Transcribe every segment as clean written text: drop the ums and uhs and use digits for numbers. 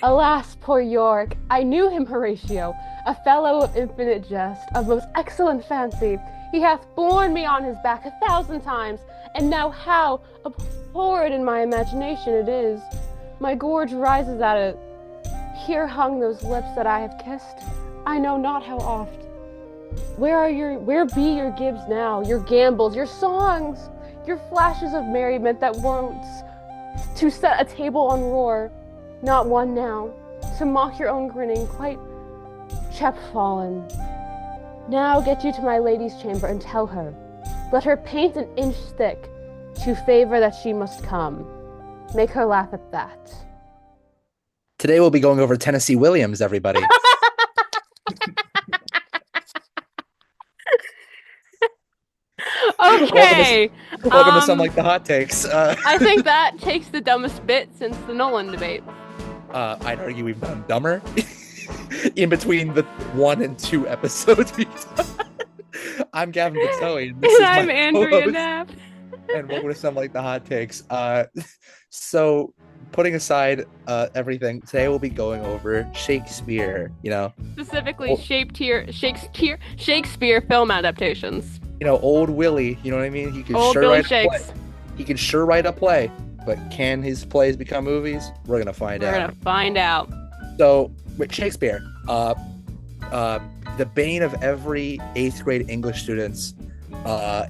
Alas, poor Yorick, I knew him, Horatio, a fellow of infinite jest, of most excellent fancy. He hath borne me on his back 1,000 times, and now how abhorred in my imagination it is. My gorge rises at it. Here hung those lips that I have kissed, I know not how oft. Where be your gibes now, your gambols, your songs, your flashes of merriment that wont to set a table on roar? Not one now, to mock your own grinning, quite chapfallen. Now get you to my lady's chamber and tell her, let her paint an inch thick, to favor that she must come. Make her laugh at that. Today we'll be going over Tennessee Williams, everybody. Okay. Welcome to some like the hot takes. I think that takes the dumbest bit since the Nolan debate. I'd argue we've done dumber in between the 1 and 2 episodes we've done. I'm Gavin Patoe, and And I'm Andrea and Gavin. And welcome to some like the hot takes. So putting aside everything, today we'll be going over Shakespeare. Specifically, Shakespeare film adaptations. Old Willie. You know what I mean? He can Old sure Billy write a play. Shakes. He can sure write a play, but can his plays become movies? We're gonna find out. We're gonna find out. So with Shakespeare, the bane of every 8th grade English student's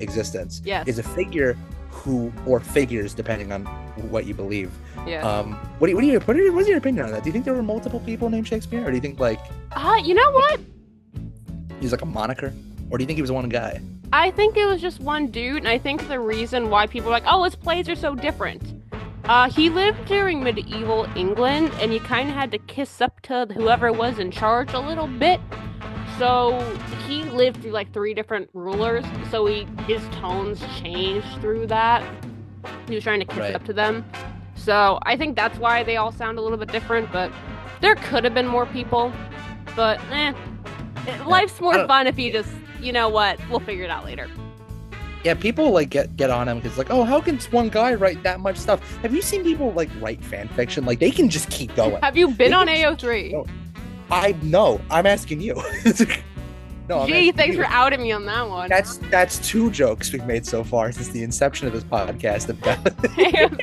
existence, Yes. is a figure or figures, depending on what you believe. Yeah. What's your opinion on that? Do you think there were multiple people named Shakespeare, or do you think like You know what? he's like a moniker, or do you think he was one guy? I think it was just one dude, and I think the reason why people are like, oh, his plays are so different. He lived during medieval England, and you kind of had to kiss up to whoever was in charge a little bit. So he lived through like 3 different rulers, so his tones changed through that. He was trying to kiss up to them. So I think that's why they all sound a little bit different, but there could have been more people. But life's more fun if you just, you know what, we'll figure it out later. Yeah, people like get on him because like, oh, how can one guy write that much stuff? Have you seen people like write fan fiction? Like they can just keep going. Have you been on AO3? I'm asking you. No, Gee, thanks for outing me on that one. That's 2 jokes we've made so far since the inception of this podcast. About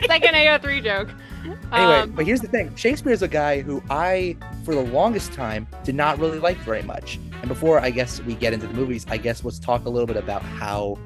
Second AO3 joke. Anyway, but here's the thing. Shakespeare's a guy who I, for the longest time, did not really like very much. And before, I guess, we get into the movies, I guess let's talk a little bit about how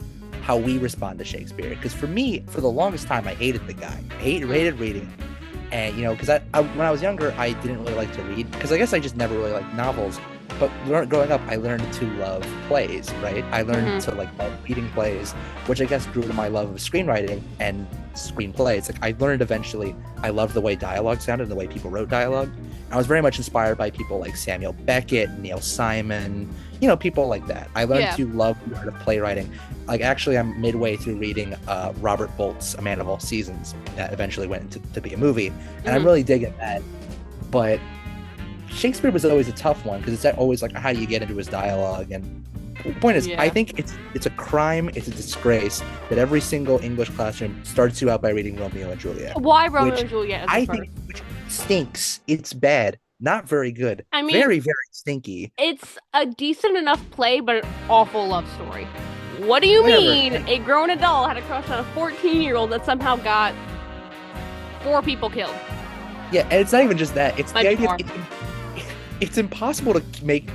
we respond to Shakespeare. Because for me, for the longest time, I hated the guy. I hated reading him. And, because when I was younger, I didn't really like to read. Because I guess I just never really liked novels. But growing up, I learned to love plays, right? I learned to love reading plays, which I guess grew to my love of screenwriting and screenplays. Like I learned eventually, I loved the way dialogue sounded and the way people wrote dialogue. I was very much inspired by people like Samuel Beckett, Neil Simon, people like that. I learned to love the art of playwriting. Like actually, I'm midway through reading Robert Bolt's A Man of All Seasons that eventually went to be a movie, and I'm really digging that. But Shakespeare was always a tough one because it's always like how do you get into his dialogue. And the point is, I think it's a crime, it's a disgrace that every single English classroom starts you out by reading Romeo and Juliet. Why Romeo and Juliet? I think which stinks. It's bad, not very good. I mean, very, very stinky. It's a decent enough play, but an awful love story. What do you mean? A grown adult had a crush on a 14-year-old that somehow got 4 people killed. Yeah, and it's not even just that. It's the idea. It's impossible to make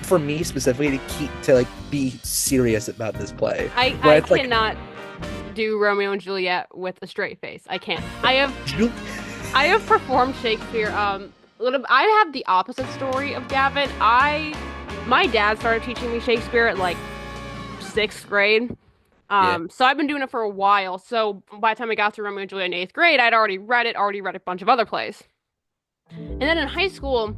for me specifically to be serious about this play. I cannot do Romeo and Juliet with a straight face. I can't. I have performed Shakespeare. I have the opposite story of Gavin. My dad started teaching me Shakespeare at like 6th grade. So I've been doing it for a while. So by the time I got through Romeo and Juliet in 8th grade, I'd already read a bunch of other plays. And then in high school,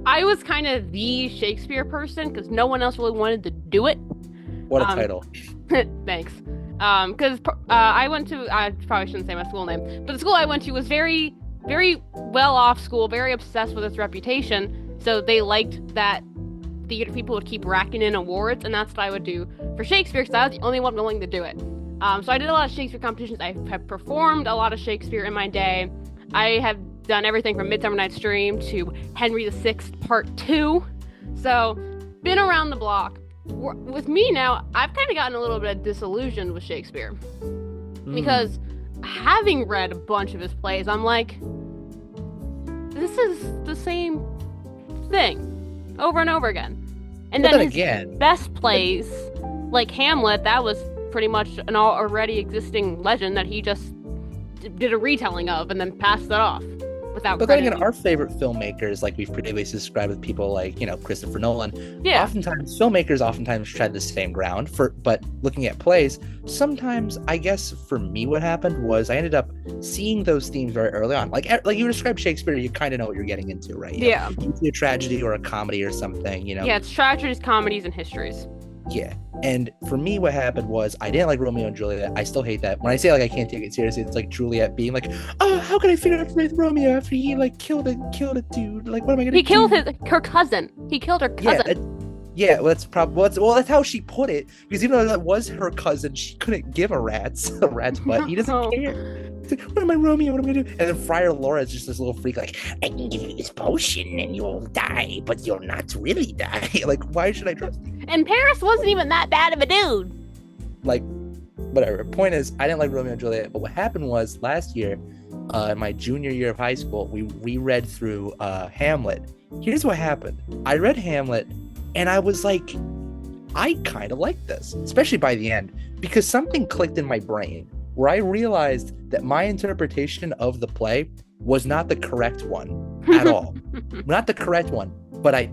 I was kind of the Shakespeare person because no one else really wanted to do it. What a title. Thanks. Because I probably shouldn't say my school name, but the school I went to was very, very well-off school, very obsessed with its reputation. So they liked that theater people would keep racking in awards, and that's what I would do for Shakespeare because I was the only one willing to do it. So I did a lot of Shakespeare competitions. I have performed a lot of Shakespeare in my day. I have done everything from Midsummer Night's Dream to Henry VI Part 2. So, been around the block. With me now, I've kind of gotten a little bit disillusioned with Shakespeare. Because having read a bunch of his plays, I'm like, this is the same thing over and over again. And then his again, best plays, like Hamlet, that was pretty much an already existing legend that he just did a retelling of and then passed it off without But then crediting. again, our favorite filmmakers, like we've previously described with people like, Christopher Nolan, oftentimes filmmakers tread the same ground but looking at plays, sometimes I guess for me what happened was I ended up seeing those themes very early on. Like you described Shakespeare, you kind of know what you're getting into, right? Yeah. You see a tragedy or a comedy or something, Yeah, it's tragedies, comedies, and histories. Yeah. And for me, what happened was I didn't like Romeo and Juliet. I still hate that. When I say like I can't take it seriously, it's like Juliet being like, "Oh, how can I figure out with Romeo after he like killed a dude? Like, what am I gonna do?" He killed her cousin. He killed her cousin. Yeah, well, that's how she put it. Because even though that was her cousin, she couldn't give a rat's butt. He doesn't care. Like, what am I, Romeo? What am I gonna do? And then Friar Laura is just this little freak, like, I can give you this potion and you'll die, but you'll not really die. Like, why should I trust you? And Paris wasn't even that bad of a dude. Like, whatever. Point is, I didn't like Romeo and Juliet, but what happened was last year, in my junior year of high school, we reread through Hamlet. Here's what happened. I read Hamlet, and I was like, I kind of like this, especially by the end, because something clicked in my brain where I realized that my interpretation of the play was not the correct one at all. Not the correct one, but I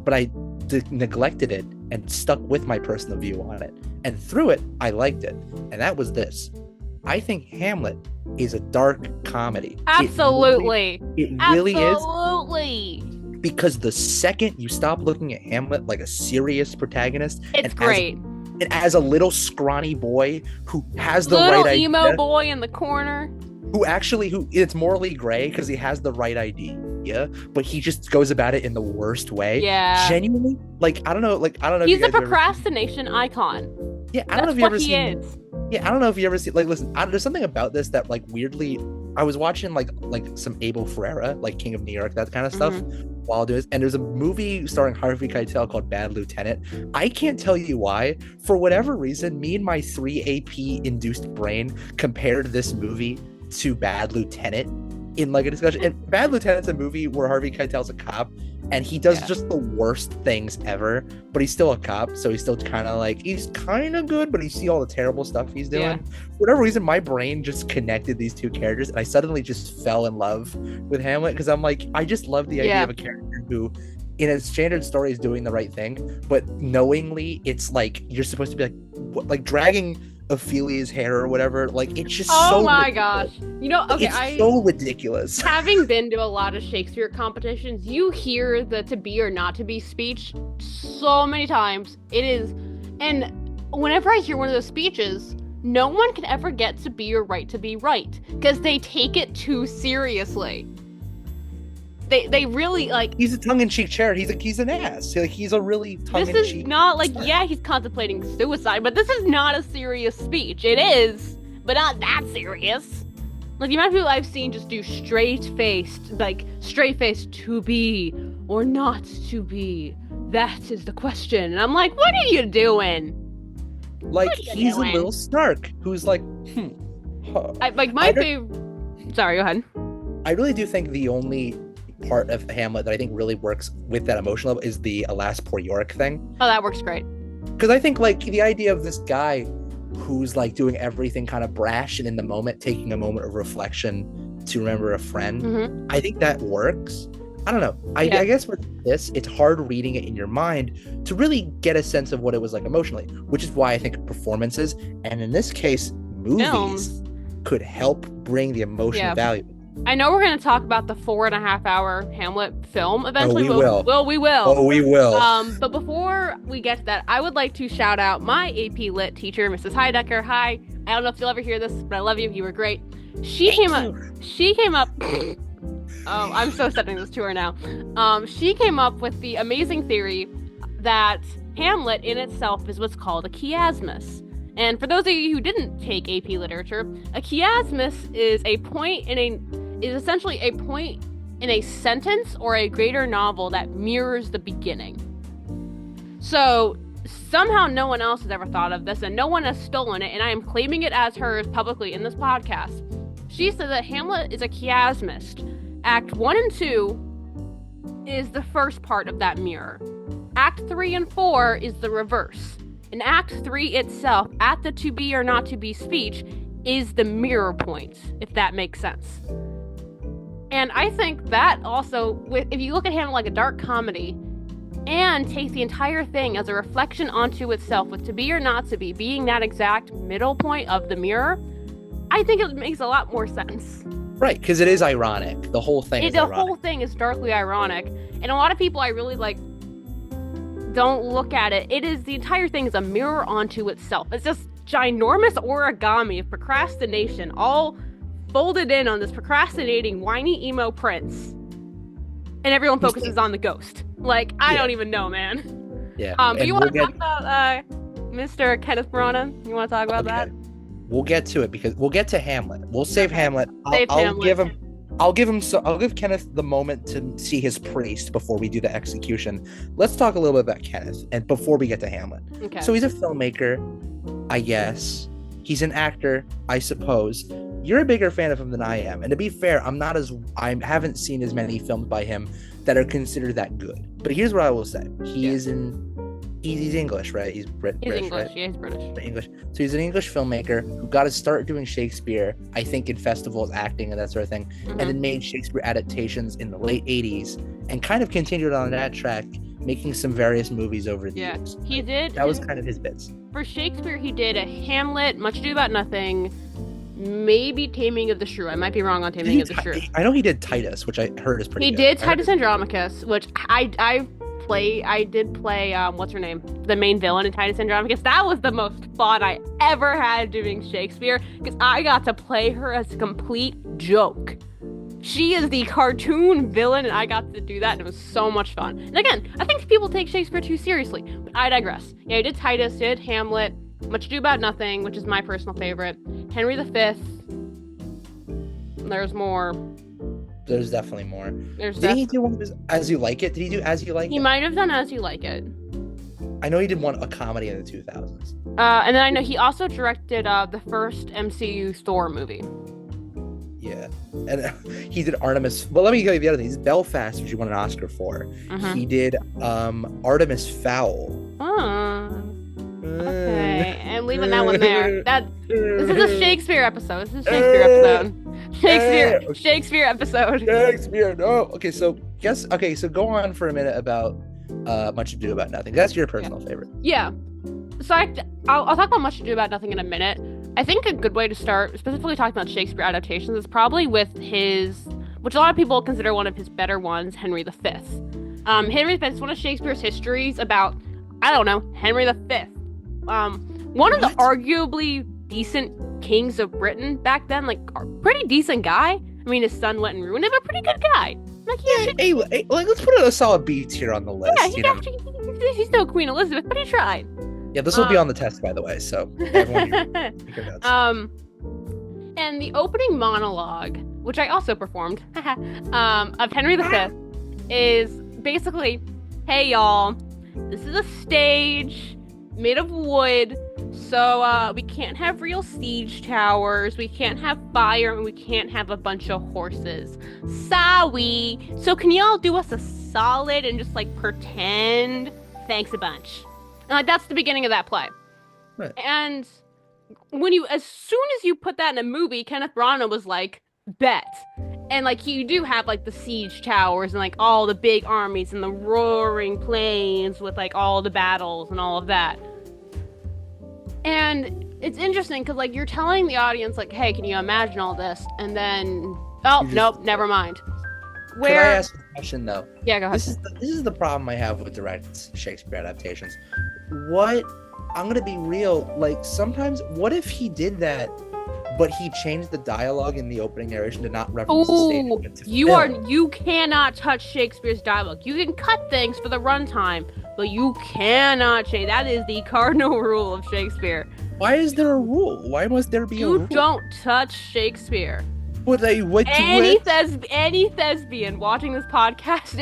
neglected it and stuck with my personal view on it. And through it, I liked it. And that was this. I think Hamlet is a dark comedy. Absolutely. It really is. Absolutely. Because the second you stop looking at Hamlet like a serious protagonist, it's great. And as a little scrawny boy who has the little right idea, emo boy in the corner, who it's morally gray because he has the right idea, but he just goes about it in the worst way. Yeah, genuinely, I don't know. He's a procrastination icon. Yeah, I don't know if you ever seen. Is. Yeah, I don't know if you ever see. Listen, there's something about this that weirdly, I was watching like some Abel Ferrara, like King of New York, that kind of stuff. While doing this, and there's a movie starring Harvey Keitel called Bad Lieutenant. I can't tell you why. For whatever reason, me and my 3 AP induced brain compared this movie to Bad Lieutenant in like a discussion. And Bad Lieutenant's a movie where Harvey Keitel's a cop, and he does just the worst things ever, but he's still a cop, so he's still kind of he's kind of good, but you see all the terrible stuff he's doing. Yeah. For whatever reason, my brain just connected these two characters, and I suddenly just fell in love with Hamlet, because I'm like, I just love the idea of a character who, in a standard story, is doing the right thing, but knowingly, it's like, you're supposed to be like dragging Ophelia's hair or whatever, it's just oh my gosh, it's so ridiculous. Having been to a lot of Shakespeare competitions, you hear the to be or not to be speech so many times. It is, and whenever I hear one of those speeches, no one can ever get to be or right to be right, because they take it too seriously. They really he's a tongue-in-cheek character. He's an ass. He's a really tongue-in-cheek. This is not he's contemplating suicide, but this is not a serious speech. It is, but not that serious. The amount of people I've seen just do straight-faced to be or not to be. That is the question. And I'm like, what are you doing? He's a little snark who's my favorite. Sorry, go ahead. I really do think the only part of Hamlet that I think really works with that emotional level is the alas poor Yorick thing. Oh, that works great. Because I think the idea of this guy who's doing everything kind of brash and in the moment, taking a moment of reflection to remember a friend, I think that works. I don't know. I guess with this, it's hard reading it in your mind to really get a sense of what it was like emotionally, which is why I think performances, and in this case, movies, could help bring the emotional value. I know we're going to talk about the 4.5-hour Hamlet film eventually. Oh, we will. Well, we will. Oh, we will. But before we get to that, I would like to shout out my AP Lit teacher, Mrs. Heidecker. Hi. I don't know if you'll ever hear this, but I love you. You were great. She came up. Oh, I'm so sending this to her now. She came up with the amazing theory that Hamlet in itself is what's called a chiasmus. And for those of you who didn't take AP Literature, a chiasmus is essentially a point in a sentence or a greater novel that mirrors the beginning. So somehow no one else has ever thought of this, and no one has stolen it, and I am claiming it as hers publicly in this podcast. She said that Hamlet is a chiasmist. Act 1 and 2 is the first part of that mirror. Act 3 and 4 is the reverse. And Act 3 itself, at the to be or not to be speech, is the mirror point, if that makes sense. And I think that also, if you look at Hamlet like a dark comedy, and take the entire thing as a reflection onto itself, with to be or not to be being that exact middle point of the mirror, I think it makes a lot more sense. Right, because it is ironic. The whole thing is ironic. The whole thing is darkly ironic. And a lot of people I really don't look at it. The entire thing is a mirror onto itself. It's just ginormous origami of procrastination, all folded in on this procrastinating, whiny emo prince. And everyone focuses on the ghost. I don't even know, man. Yeah. But you want to talk about Mr. Kenneth Branagh? You want to talk about that? We'll get to it because we'll get to Hamlet. We'll save Hamlet. I'll give Kenneth the moment to see his priest before we do the execution. Let's talk a little bit about Kenneth and before we get to Hamlet. Okay. So he's a filmmaker, I guess. He's an actor, I suppose. You're a bigger fan of him than I am. And to be fair, I haven't seen as many films by him that are considered that good. But here's what I will say. He's English, right? He's British, English, right? Yeah, he's British. English. So he's an English filmmaker who got to start doing Shakespeare, I think, in festivals, acting and that sort of thing, and then made Shakespeare adaptations in the late 80s and kind of continued on that track, making some various movies over the years. He did. That was kind of his bits. For Shakespeare, he did a Hamlet, Much Ado About Nothing, maybe Taming of the Shrew. I might be wrong on Taming of the Shrew. I know he did Titus, which I heard is pretty good. He did Titus Andromachus, which I did play, what's her name? The main villain in Titus Andromachus. That was the most fun I ever had doing Shakespeare, because I got to play her as a complete joke. She is the cartoon villain, and I got to do that, and it was so much fun. And again, I think people take Shakespeare too seriously, but I digress. Yeah, I did Titus, did Hamlet, Much Ado About Nothing, which is my personal favorite, Henry V. There's more. There's definitely more. Did he do one of his As You Like It? Did he do As You Like It? He might have done As You Like It. I know he did a comedy in the 2000s. And then I know he also directed the first MCU Thor movie. Yeah. And he did Artemis. Well, let me tell you the other thing. He's Belfast, which he won an Oscar for. He did Artemis Fowl. Okay, and leaving that one there. This is a Shakespeare episode. Shakespeare episode. Shakespeare, no. Okay, so go on for a minute about Much Ado About Nothing. That's your personal favorite. Yeah. So I'll talk about Much Ado About Nothing in a minute. I think a good way to start, specifically talking about Shakespeare adaptations, is probably with his, which a lot of people consider one of his better ones, Henry V. Henry V is one of Shakespeare's histories about, Henry V. One of the arguably decent kings of Britain back then, pretty decent guy. I mean, his son went and ruined it, but pretty good guy. Let's put a solid B tier on the list. Yeah, he's no Queen Elizabeth, but he tried. Yeah, this will be on the test, by the way, so everyone take your notes. And the opening monologue, which I also performed, of Henry V, is basically, hey y'all, this is a stage made of wood, so we can't have real siege towers, we can't have fire, and we can't have a bunch of horses. Sorry. So can y'all do us a solid and just pretend? Thanks a bunch. And that's the beginning of that play. Right. And as soon as you put that in a movie, Kenneth Branagh was like, bet. And you do have the siege towers and all the big armies and the roaring plains with all the battles and all of that. And it's interesting because you're telling the audience hey, can you imagine all this? And then nope, never mind. Can I ask a question though? Yeah, go ahead. This is the problem I have with direct Shakespeare adaptations. I'm gonna be real. Sometimes, what if he did that, but he changed the dialogue in the opening narration to not reference the stage? You cannot touch Shakespeare's dialogue. You can cut things for the runtime, but you cannot change. That is the cardinal rule of Shakespeare. Why is there a rule? Why must there be a rule? You don't touch Shakespeare. With a witch Any wit. any thespian watching this podcast,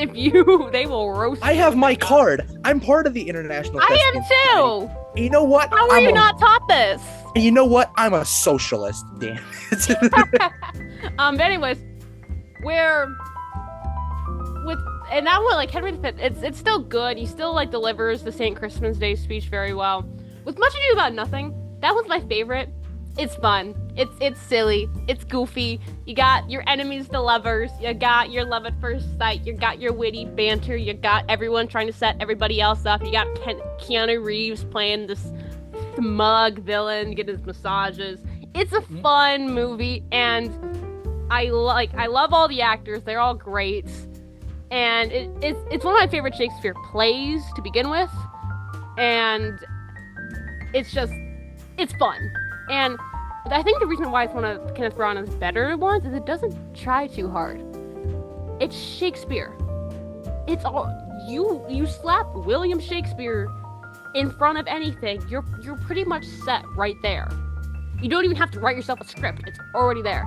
they will roast I you. have my card. I'm part of the International I Thespian am Society. too. You know what? How are you not taught this? You know what? I'm a socialist. Damn it. But anyways, and that one, like Henry V, it's still good. He still like delivers the St. Crispin's Day speech very well. With Much Ado About Nothing, that one's my favorite. It's fun. It's silly. It's goofy. You got your enemies to lovers. You got your love at first sight. You got your witty banter. You got everyone trying to set everybody else up. You got Keanu Reeves playing this smug villain, getting his massages. It's a fun movie, and I love all the actors. They're all great. And it's one of my favorite Shakespeare plays to begin with. And it's fun. And I think the reason why it's one of Kenneth Branagh's better ones is it doesn't try too hard. It's Shakespeare. It's all you slap William Shakespeare in front of anything, you're pretty much set right there. You don't even have to write yourself a script. It's already there.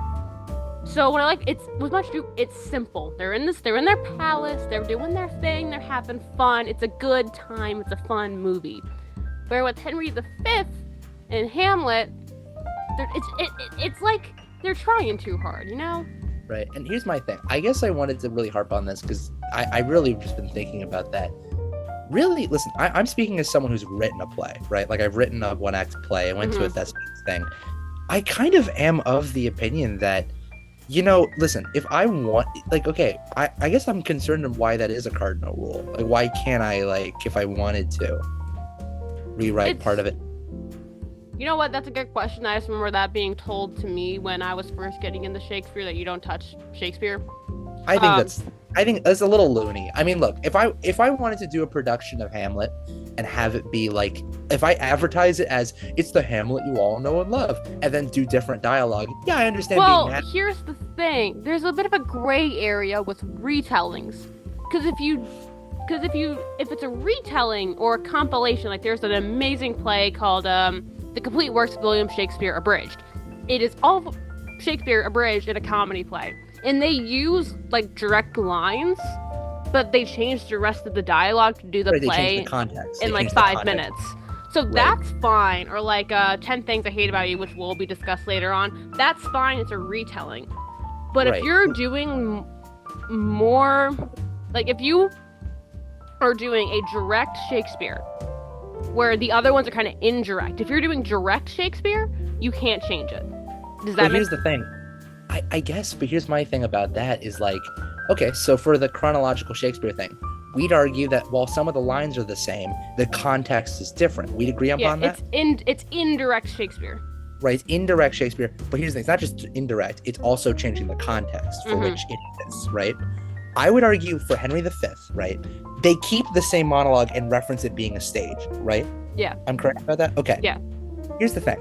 So what I like, it's simple. They're in their palace, they're doing their thing, they're having fun. It's a good time, it's a fun movie. Where with Henry V and Hamlet, it's like they're trying too hard, you know? Right. And here's my thing. I guess I wanted to really harp on this because I really have just been thinking about that. Really, listen, I'm speaking as someone who's written a play, right? Like I've written a one-act play. I went to a thespian thing. I kind of am of the opinion that, you know, listen, if I want, like, okay, I guess I'm concerned of why that is a cardinal rule. Like, why can't I, like, if I wanted to, rewrite part of it? You know what? That's a good question. I just remember that being told to me when I was first getting into Shakespeare, that you don't touch Shakespeare. I think that's a little loony. I mean, look, if I wanted to do a production of Hamlet and have it be like, if I advertise it as it's the Hamlet you all know and love, and then do different dialogue, yeah, I understand. Well, here's the thing. There's a bit of a gray area with retellings, because if it's a retelling or a compilation, like there's an amazing play called The Complete Works of William Shakespeare Abridged. It is all Shakespeare abridged in a comedy play. And they use, like, direct lines, but they changed the rest of the dialogue to do the play in, like, 5 minutes. So that's fine. Or, like, 10 Things I Hate About You, which will be discussed later on. That's fine. It's a retelling. But if you're doing more... Like, if you are doing a direct Shakespeare, where the other ones are kind of indirect. If you're doing direct Shakespeare, you can't change it. Does that here's the thing. I guess, but here's my thing about that is like, okay, so for the chronological Shakespeare thing, we'd argue that while some of the lines are the same, the context is different. We'd agree upon that? It's indirect Shakespeare. Right, it's indirect Shakespeare. But here's the thing, it's not just indirect, it's also changing the context for which it is, right? I would argue for Henry V, right? They keep the same monologue and reference it being a stage, right? Yeah. I'm correct about that? Okay. Yeah. Here's the thing.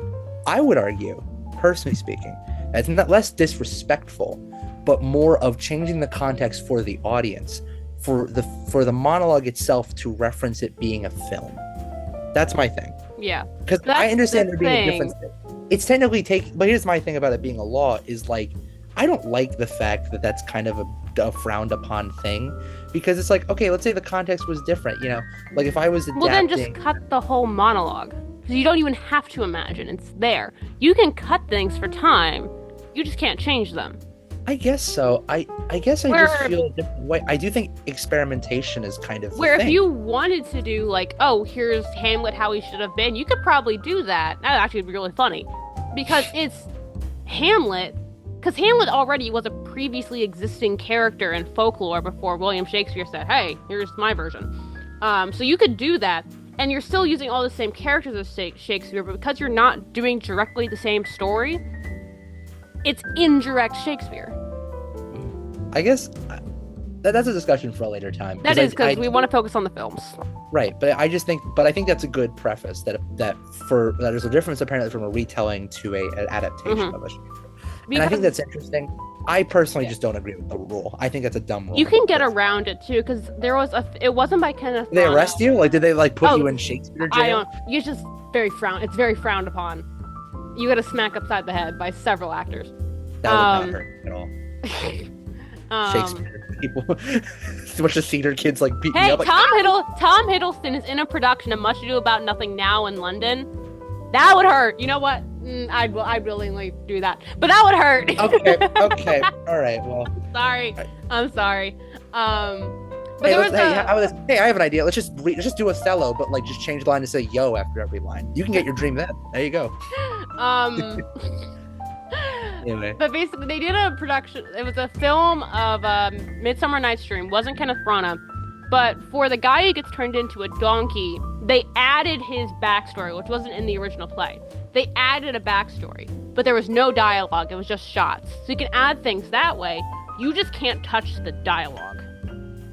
I would argue, personally speaking, it's not less disrespectful, but more of changing the context for the audience, for the monologue itself to reference it being a film. That's my thing. Yeah. Because I understand there being a difference. It's technically but here's my thing about it being a law is like, I don't like the fact that that's kind of a frowned upon thing, because it's like, okay, let's say the context was different, you know, like if I was adapting. Well, then just cut the whole monologue. You don't even have to imagine. It's there. You can cut things for time. You just can't change them. I guess so. I guess I just feel a different way. I do think experimentation is kind of the where thing. If you wanted to do like, oh, here's Hamlet how he should have been, you could probably do that. That would actually be really funny, because it's Hamlet. Because Hamlet already was a previously existing character in folklore before William Shakespeare said, hey, here's my version. So you could do that, and you're still using all the same characters as Shakespeare, but because you're not doing directly the same story, it's indirect Shakespeare. I guess that's a discussion for a later time. That is, because we want to focus on the films. Right, but I think that's a good preface that there's a difference apparently from a retelling to an adaptation of a Shakespeare. And I think that's interesting. I personally just don't agree with the rule. I think that's a dumb rule. You can get around it too, because it wasn't by Kenneth Branagh. Did they arrest you? Like, did they like put you in Shakespeare jail? I don't. It's very frowned upon. You get a smack upside the head by several actors. That would not Um, hurt at all. um, Shakespeare people, a bunch of theater kids like beat me hey, up. Like, Tom Hiddleston is in a production of Much Ado About Nothing now in London. That would hurt. You know what? I'd willingly do that, but that would hurt. Okay, all right. Well, sorry, I'm sorry. But hey, there was I have an idea. Let's just do Othello, but like just change the line to say "yo" after every line. You can get your dream then. There you go. Anyway. But basically, they did a production. It was a film of Midsummer Night's Dream. Wasn't Kenneth Branagh, but for the guy who gets turned into a donkey, they added his backstory, which wasn't in the original play. They added a backstory, but there was no dialogue. It was just shots. So you can add things that way. You just can't touch the dialogue.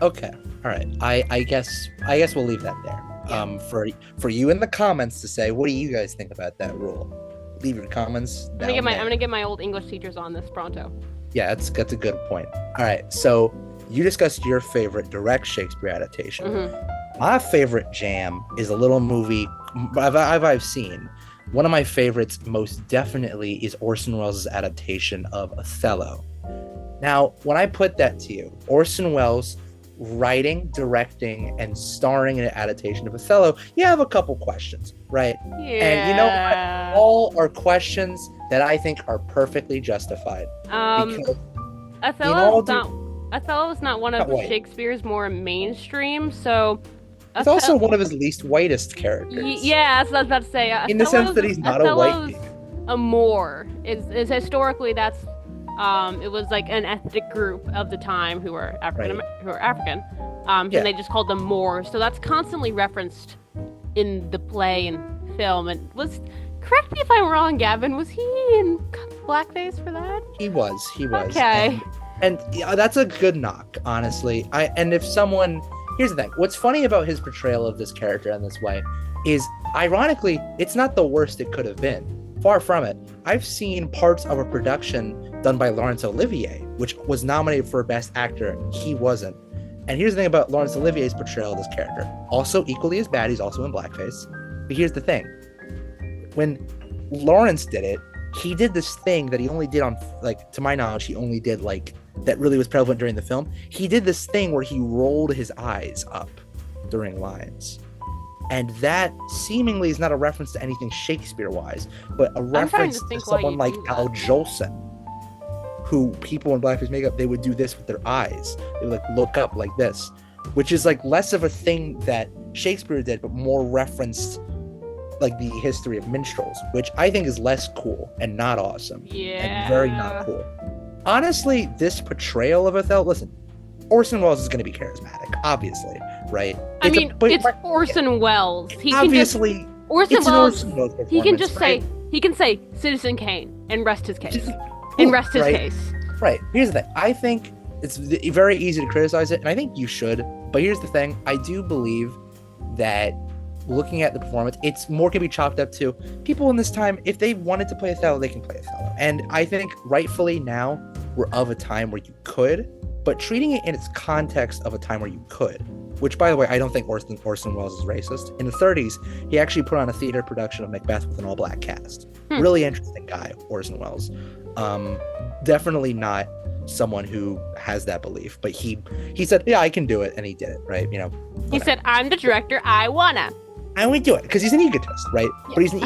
Okay. All right. I guess we'll leave that there. Yeah. For you in the comments to say, what do you guys think about that rule? Leave your comments down I'm there. gonna get my old English teachers on this pronto. Yeah, that's a good point. All right. So you discussed your favorite direct Shakespeare adaptation. Mm-hmm. My favorite jam is a little movie I've seen. One of my favorites most definitely is Orson Welles' adaptation of Othello. Now, when I put that to you, Orson Welles writing, directing, and starring in an adaptation of Othello, you have a couple questions, right? Yeah. And you know what? All are questions that I think are perfectly justified. Because Othello is not one of Shakespeare's more mainstream, so it's also one of his least whitest characters. Yeah, that's what I was about to say. In the sense that he's not a white dude. A Moor is historically that's it was like an ethnic group of the time who were African. And they just called them Moors. So that's constantly referenced in the play and film. And correct me if I'm wrong, Gavin, was he in blackface for that? He was. Okay. And yeah, that's a good knock, honestly. Here's the thing. What's funny about his portrayal of this character in this way is, ironically, it's not the worst it could have been. Far from it. I've seen parts of a production done by Laurence Olivier, which was nominated for Best Actor. He wasn't. And here's the thing about Laurence Olivier's portrayal of this character. Also equally as bad, he's also in blackface. But here's the thing. When Laurence did it, he did this thing that he only did on, like, to my knowledge, he only did, like, that really was prevalent during the film. He did this thing where he rolled his eyes up during lines. And that seemingly is not a reference to anything Shakespeare-wise, but a reference to someone like Al Jolson, who people in blackface makeup, they would do this with their eyes. They would, like, look up like this, which is, like, less of a thing that Shakespeare did, but more referenced, like, the history of minstrels, which I think is less cool and not awesome. Yeah. And very not cool. Honestly, this portrayal of Othello, listen, Orson Welles is going to be charismatic, obviously, right? It's Orson Welles. He can say Citizen Kane and rest his case. Case. Right. Here's the thing. I think it's very easy to criticize it, and I think you should. But here's the thing. I do believe that looking at the performance, it's more can be chalked up to people in this time. If they wanted to play Othello, they can play Othello. And I think rightfully now we're of a time where you could, but treating it in its context of a time where you could, which, by the way, I don't think Orson Welles is racist. In the 30s, he actually put on a theater production of Macbeth with an all-black cast. Really interesting guy, Orson Welles. Definitely not someone who has that belief, but he said, yeah, I can do it, and he did it, right? You know, whatever. He said, I'm the director, I only do it, because he's an egotist, right? Yeah, but he's an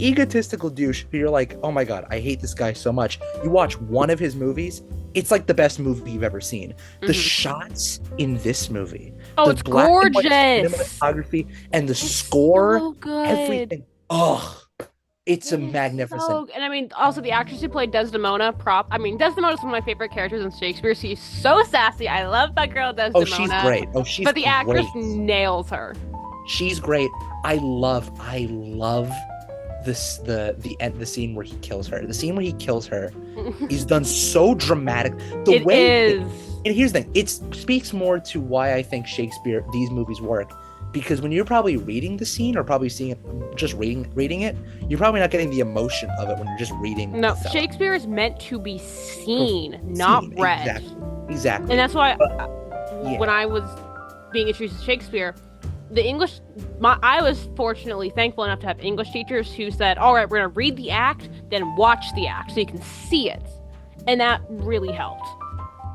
egotistical douche who you're like, oh my god, I hate this guy so much. You watch one of his movies, it's like the best movie you've ever seen. The shots in this movie, it's gorgeous. Cinematography and the score, so good. Everything. It's a magnificent. And I mean, also the actress who played Desdemona, Desdemona's one of my favorite characters in Shakespeare. She's so sassy. I love that girl, Desdemona. Oh, she's great. But the actress nails her. She's great. I love this the scene where he kills her. The scene where he kills her is done so dramatic. And here's the thing. It speaks more to why I think these movies work. Because when you're probably reading the scene or probably seeing it, just reading it, you're probably not getting the emotion of it when you're just reading. No, Shakespeare is meant to be seen, not read. Exactly. And that's why when I was being introduced to Shakespeare, the English, I was fortunately thankful enough to have English teachers who said, all right, we're going to read the act, then watch the act so you can see it. And that really helped.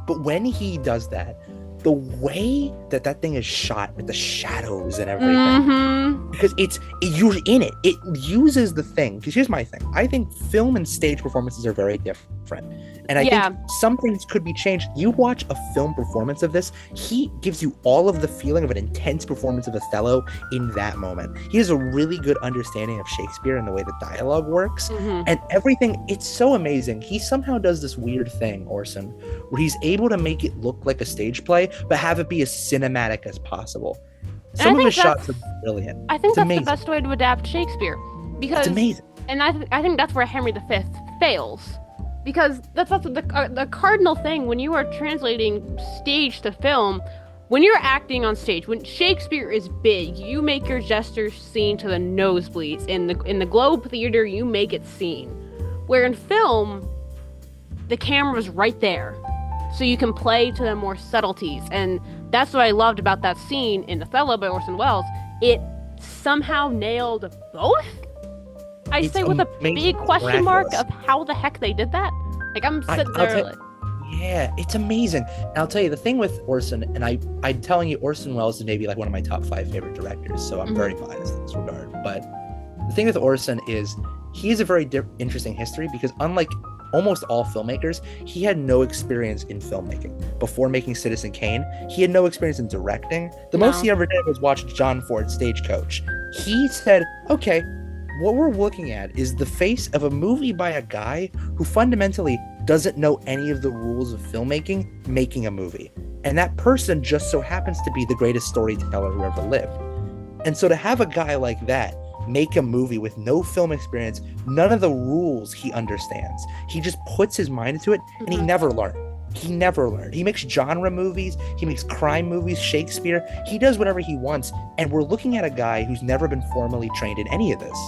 But when he does that, the way that thing is shot with the shadows and everything, because you're in it. It uses the thing. Because here's my thing. I think film and stage performances are very different. And I think some things could be changed. You watch a film performance of this, he gives you all of the feeling of an intense performance of Othello in that moment. He has a really good understanding of Shakespeare and the way the dialogue works. And everything, it's so amazing. He somehow does this weird thing, Orson, where he's able to make it look like a stage play, but have it be as cinematic as possible. Some of his shots are brilliant. I think that's the best way to adapt Shakespeare. Because it's amazing. And I think that's where Henry V fails. Because that's the cardinal thing when you are translating stage to film. When you're acting on stage, when Shakespeare is big, you make your gestures seen to the nosebleeds. In the Globe Theater, you make it seen. Where in film, the camera's right there. So you can play to the more subtleties. And that's what I loved about that scene in Othello by Orson Welles. It somehow nailed both. I say with a big question mark of how the heck they did that. Like, I'm sitting there like... Yeah, it's amazing. And I'll tell you, the thing with Orson, and I'm telling you, Orson Welles is maybe like one of my top 5 favorite directors, so I'm very biased in this regard. But the thing with Orson is he has a very interesting history because unlike almost all filmmakers, he had no experience in filmmaking. Before making Citizen Kane, he had no experience in directing. The most he ever did was watch John Ford's Stagecoach. He said, okay, what we're looking at is the face of a movie by a guy who fundamentally doesn't know any of the rules of filmmaking, making a movie. And that person just so happens to be the greatest storyteller who ever lived. And so to have a guy like that make a movie with no film experience, none of the rules he understands, he just puts his mind into it, and he never learned. He makes genre movies, he makes crime movies, Shakespeare, he does whatever he wants, and we're looking at a guy who's never been formally trained in any of this.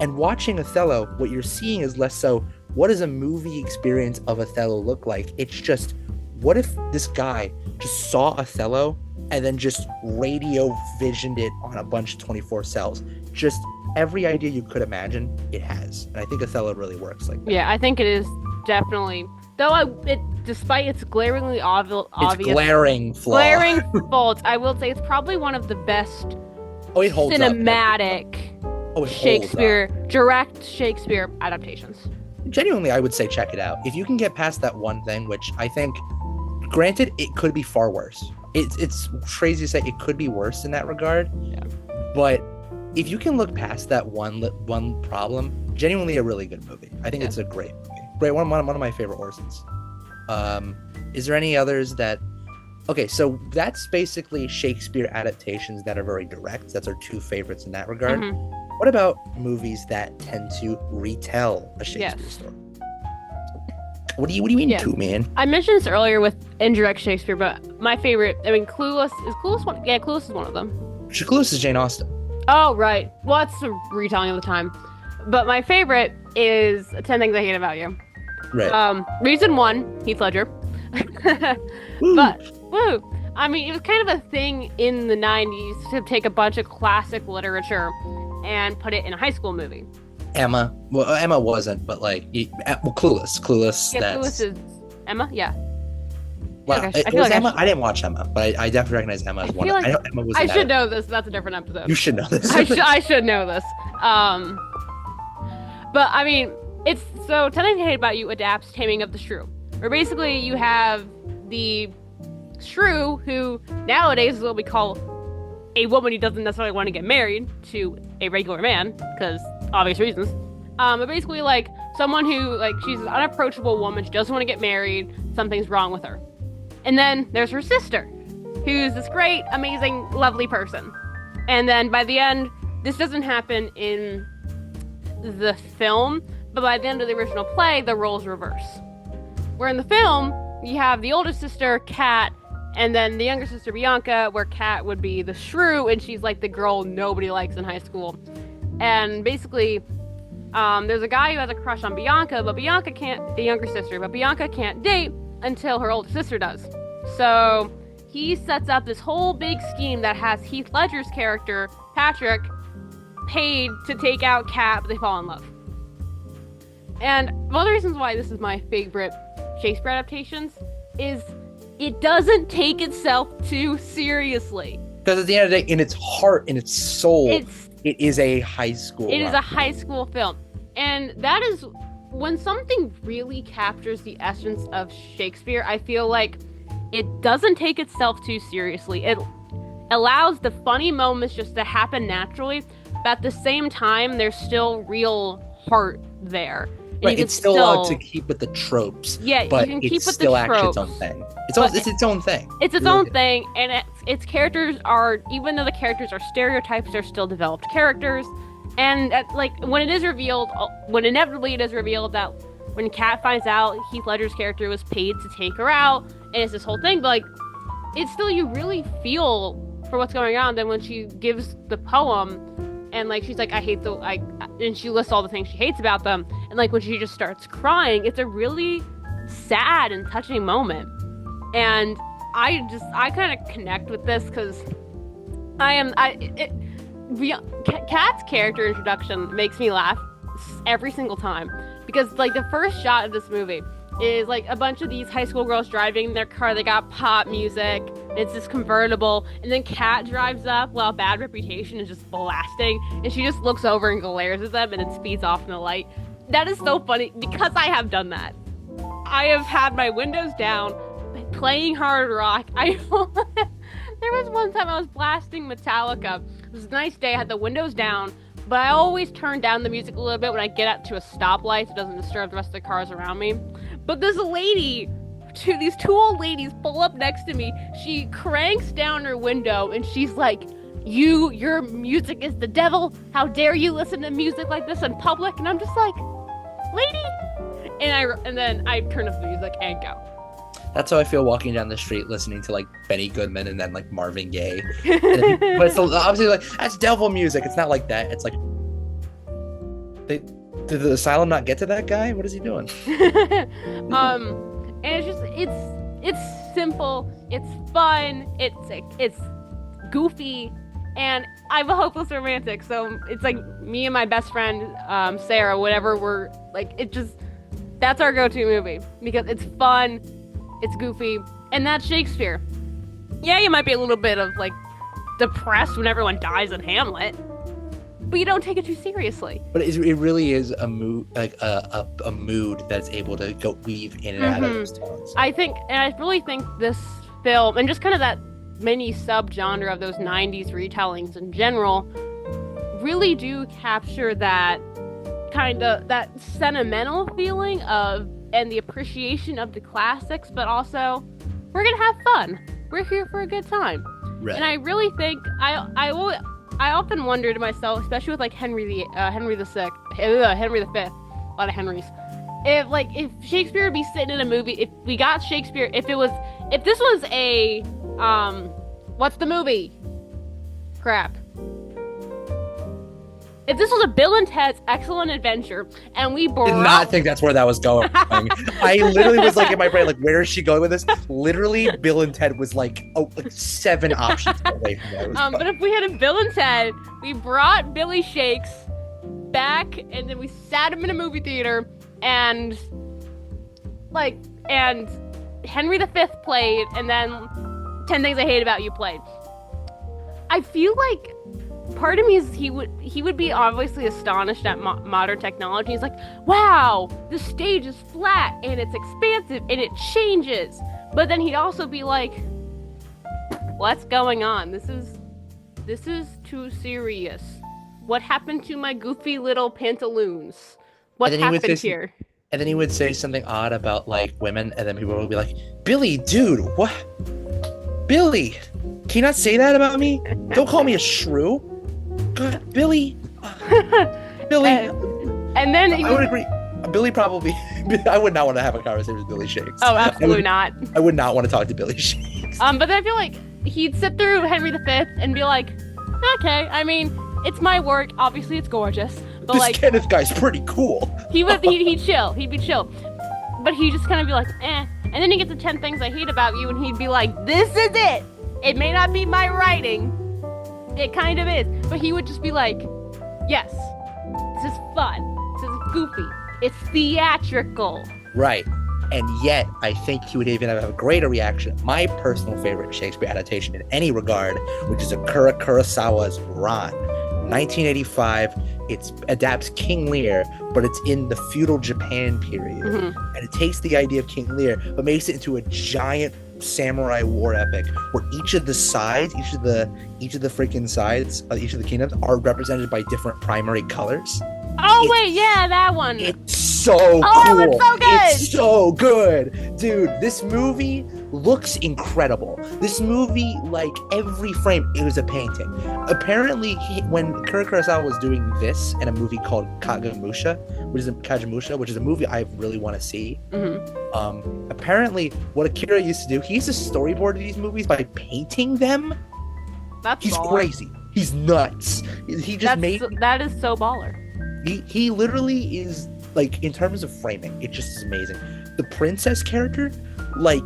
And watching Othello, what you're seeing is less so, what does a movie experience of Othello look like? It's just, what if this guy just saw Othello and then just radio visioned it on a bunch of 24 cells? Just every idea you could imagine, it has. And I think Othello really works like that. Yeah, I think it is definitely. Though despite its glaringly obvious glaring faults, I will say it's probably one of the best it holds cinematic Shakespeare, direct Shakespeare adaptations. Genuinely, I would say check it out. If you can get past that one thing, which I think, granted, it could be far worse. It's crazy to say it could be worse in that regard. Yeah. But if you can look past that one problem, genuinely a really good movie. I think it's a great movie. Great one of my favorite Orsons. Is there any others that... Okay, so that's basically Shakespeare adaptations that are very direct. That's our 2 favorites in that regard. What about movies that tend to retell a Shakespeare story? What do you mean two, man? I mentioned this earlier with indirect Shakespeare, but my favorite, Clueless one. Yeah, Clueless is one of them. Clueless is Jane Austen. Oh, right. Well, that's a retelling of the time. But my favorite is 10 Things I Hate About You. Right. Reason 1, Heath Ledger. But, I mean, it was kind of a thing in the 90s to take a bunch of classic literature and put it in a high school movie. Emma. Well, Emma wasn't, but Clueless. Clueless. Yeah, Clueless is Emma. Yeah. Wow, Emma. I didn't watch Emma, but I definitely recognize Emma as one. I know Emma was. I should know this. That's a different episode. You should know this. I should know this. But I mean, it's so 10 Things I Hate About You adapts Taming of the Shrew, where basically you have the shrew who nowadays is what we call a woman who doesn't necessarily want to get married to a regular man because obvious reasons. But basically someone who she's an unapproachable woman. She doesn't want to get married. Something's wrong with her. And then there's her sister, who's this great, amazing, lovely person. And then by the end, this doesn't happen in the film, but by the end of the original play, the roles reverse. Where in the film, you have the older sister, Kat, and then the younger sister, Bianca, where Kat would be the shrew, and she's like the girl nobody likes in high school. And basically, there's a guy who has a crush on Bianca, but Bianca can't, the younger sister, but Bianca can't date until her older sister does. So he sets up this whole big scheme that has Heath Ledger's character, Patrick, paid to take out Kat, but they fall in love. And one of the reasons why this is my favorite Shakespeare adaptations is it doesn't take itself too seriously. Because at the end of the day, in its heart, in its soul, it is a high school. It is a high school film. And that is when something really captures the essence of Shakespeare, I feel like it doesn't take itself too seriously. It allows the funny moments just to happen naturally, but at the same time, there's still real heart there. Right, it's still allowed to keep with the tropes. Yeah, but you can keep it's with still the actually tropes. its own thing. It's its own thing. It's its own thing, and its characters are, even though the characters are stereotypes, they're still developed characters. And when it is revealed, when inevitably it is revealed that when Kat finds out Heath Ledger's character was paid to take her out, and it's this whole thing, but like, it's still, you really feel for what's going on. Then when she gives the poem, and like she's like, and she lists all the things she hates about them, and like when she just starts crying, it's a really sad and touching moment. And I kind of connect with this because Kat's character introduction makes me laugh every single time, because like the first shot of this movie is like a bunch of these high school girls driving in their car. They got pop music. It's this convertible, and then Kat drives up while Bad Reputation is just blasting, and she just looks over and glares at them, and it speeds off in the light. That is so funny because I have done that. I have had my windows down, playing hard rock. There was one time I was blasting Metallica. It was a nice day. I had the windows down, but I always turn down the music a little bit when I get up to a stoplight so it doesn't disturb the rest of the cars around me. But these two old ladies pull up next to me. She cranks down her window and she's like, your music is the devil. How dare you listen to music like this in public? And I'm just like, lady. And then I turn up the music and go. That's how I feel walking down the street listening to like Benny Goodman and then like Marvin Gaye. But it's obviously like, that's devil music. It's not like that. It's like, did the asylum not get to that guy? What is he doing? And it's just, it's simple, it's fun, it's goofy, and I'm a hopeless romantic, so it's like me and my best friend, Sarah, whatever, we're like, that's our go-to movie, because it's fun, it's goofy, and that's Shakespeare. Yeah, you might be a little bit of like depressed when everyone dies in Hamlet, but you don't take it too seriously. But it really is a mood, like a mood that's able to go weave in and out of those tones. I really think this film, and just kind of that mini subgenre of those 90s retellings in general, really do capture that kind of that sentimental feeling of, and the appreciation of the classics, but also we're gonna have fun. We're here for a good time. Right. And I really think I often wonder to myself, especially with like Henry V, Henry V, a lot of Henrys. If Shakespeare would be sitting in a movie, if we got Shakespeare, if this was a what's the movie? Crap. If this was a Bill and Ted's Excellent Adventure, and we brought... I did not think that's where that was going. I literally was like in my brain, like, where is she going with this? Literally, Bill and Ted was like 7 options away from that. But if we had a Bill and Ted, we brought Billy Shakes back, and then we sat him in a movie theater, and Henry V played, and then 10 Things I Hate About You played. I feel like part of me is he would be obviously astonished at modern technology. He's like, wow, the stage is flat and it's expansive and it changes. But then he'd also be like, what's going on? This is too serious. What happened to my goofy little pantaloons? What happened here? And then he would say something odd about like women, and then people would be like, Billy, dude, what? Billy, can you not say that about me? Don't call me a shrew. God, Billy. And then I would agree. Billy probably. I would not want to have a conversation with Billy Shakes. Oh, absolutely not. I would not want to talk to Billy Shakes. But then I feel like he'd sit through Henry V and be like, okay, I mean, it's my work. Obviously, it's gorgeous. But this like, Kenneth guy's pretty cool. He'd chill. He'd be chill. But he'd just kind of be like, eh. And then he gets to 10 Things I Hate About You, and he'd be like, this is it! It may not be my writing. It kind of is. But he would just be like, yes, this is fun. This is goofy. It's theatrical. Right. And yet, I think he would even have a greater reaction. My personal favorite Shakespeare adaptation in any regard, which is Akira Kurosawa's Ran. 1985, it adapts King Lear, but it's in the feudal Japan period. Mm-hmm. And it takes the idea of King Lear, but makes it into a giant samurai war epic where each of the sides, each of the freaking sides of each of the kingdoms are represented by different primary colors. Oh, wait, yeah, that one. It's so cool. It's so good. It's so good. Dude, this movie looks incredible. This movie, like, every frame, it was a painting. Apparently, when Kurosawa was doing this in a movie called Kagemusha, which is a movie I really want to see. Mm-hmm. Apparently, what Akira used to do, he used to storyboard these movies by painting them. He's baller. Crazy. He's nuts. That is so baller. He literally is, like, in terms of framing, it just is amazing. The princess character, like,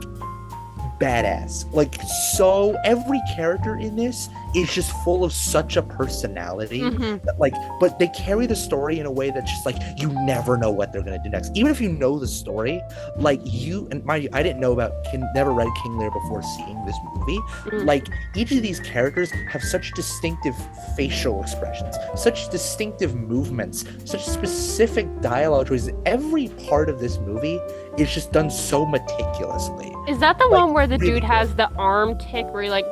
badass. Like, so every character in this is just full of such a personality. Mm-hmm. That, like, but they carry the story in a way that's just like, you never know what they're gonna do next. Even if you know the story, like, I didn't know about never read King Lear before seeing this movie. Mm-hmm. Like, each of these characters have such distinctive facial expressions, such distinctive movements, such specific dialogue choices. Every part of this movie is just done so meticulously. Is that the one where the dude has the arm tick where he like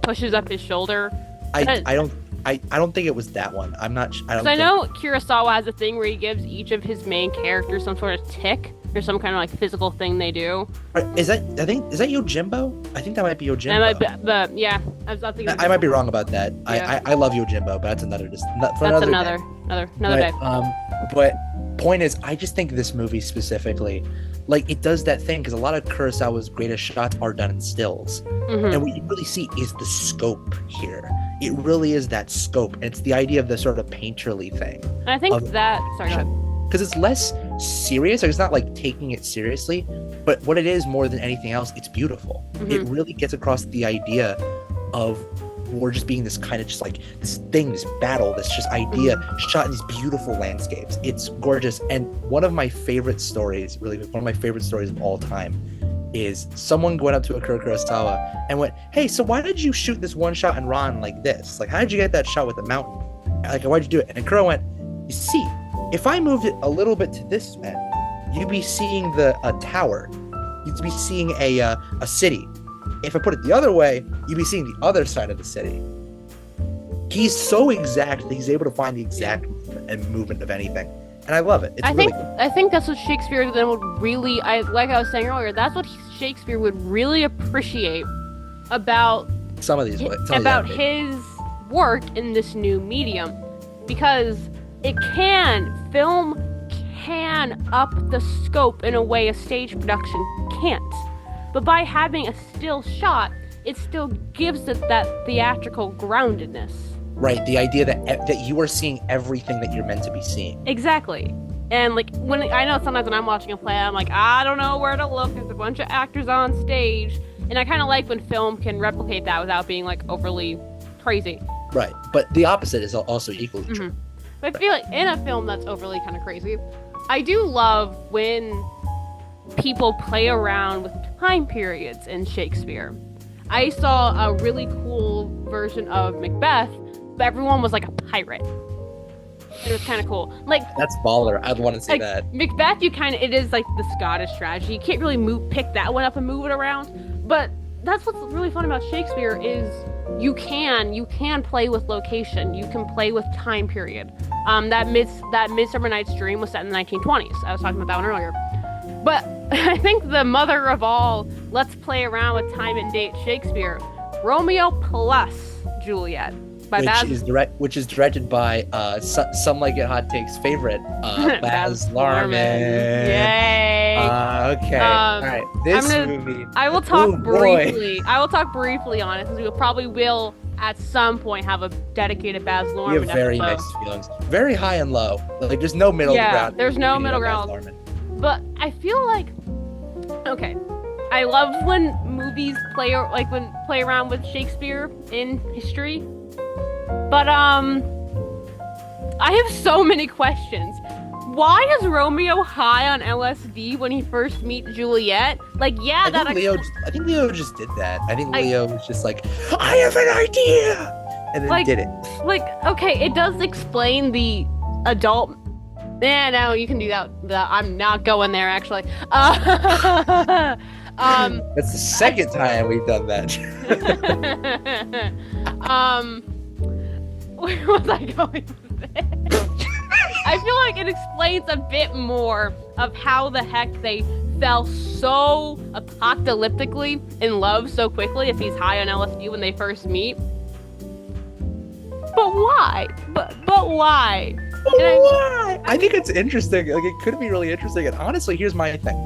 pushes up his shoulder? I don't think it was that one. I'm not. I know Kurosawa has a thing where he gives each of his main characters some sort of tick or some kind of like physical thing they do. Is that Yojimbo? I think that might be Yojimbo. Yeah, I was thinking. I might be wrong about that. Yeah. I love Yojimbo, but that's another day. But point is, I just think this movie specifically, like, it does that thing because a lot of Kurosawa's greatest shots are done in stills. Mm-hmm. And what you really see is the scope here. It really is that scope. And it's the idea of the sort of painterly thing. And I think that... Sorry, go ahead. Because it's less serious. Like, it's not like taking it seriously. But what it is more than anything else, it's beautiful. Mm-hmm. It really gets across the idea of war just being this kind of just like this thing, this battle, this just idea shot in these beautiful landscapes. It's gorgeous. And one of my favorite stories of all time is someone went up to Akira Kurosawa and went, hey, so why did you shoot this one shot in Ran like this? Like, how did you get that shot with the mountain? Like, why'd you do it? And Akira went, you see, if I moved it a little bit to this end, you'd be seeing a tower. You'd be seeing a city. If I put it the other way, you'd be seeing the other side of the city. He's so exact that he's able to find the exact movement of anything. And I love it. I think that's what Shakespeare then would really, like I was saying earlier, that's what Shakespeare would really appreciate about his work in this new medium. Because film can up the scope in a way a stage production can't. But by having a still shot, it still gives it that theatrical groundedness. Right, the idea that you are seeing everything that you're meant to be seeing. Exactly. And like I know sometimes when I'm watching a play, I'm like, I don't know where to look. There's a bunch of actors on stage. And I kind of like when film can replicate that without being like overly crazy. Right, but the opposite is also equally true. But I feel like in a film that's overly kind of crazy, I do love when people play around with time periods in Shakespeare. I saw a really cool version of Macbeth, but everyone was like a pirate. It was kind of cool. Like, that's baller. I'd want to see that. Macbeth, it is like the Scottish strategy. You can't really pick that one up and move it around. But that's what's really fun about Shakespeare is you can play with location. You can play with time period. That Midsummer Night's Dream was set in the 1920s. I was talking about that one earlier. But I think the mother of all, let's play around with time and date Shakespeare, Romeo plus Juliet. Which is directed by Some Like It Hot Take's favorite, Baz Luhrmann. Yay! Okay. All right. This movie. I will talk briefly. I will talk briefly on it because we probably will at some point have a dedicated Baz Luhrmann. We have very mixed feelings. Very high and low. Like, there's no middle ground. There's no middle ground. But I feel like Okay. I love when movies play around with Shakespeare in history. But I have so many questions. Why is Romeo high on LSD when he first meets Juliet? Like, yeah, I think Leo just did that. I think Leo was just like, I have an idea, and then did it. Like, okay, it does explain the adult. Yeah, no, you can do that. I'm not going there, actually. That's the second time we've done that. Where was I going with this? I feel like it explains a bit more of how the heck they fell so apocalyptically in love so quickly if he's high on LSD when they first meet. But why? But why? Why? I think it's interesting. Like, it could be really interesting. And honestly, here's my thing.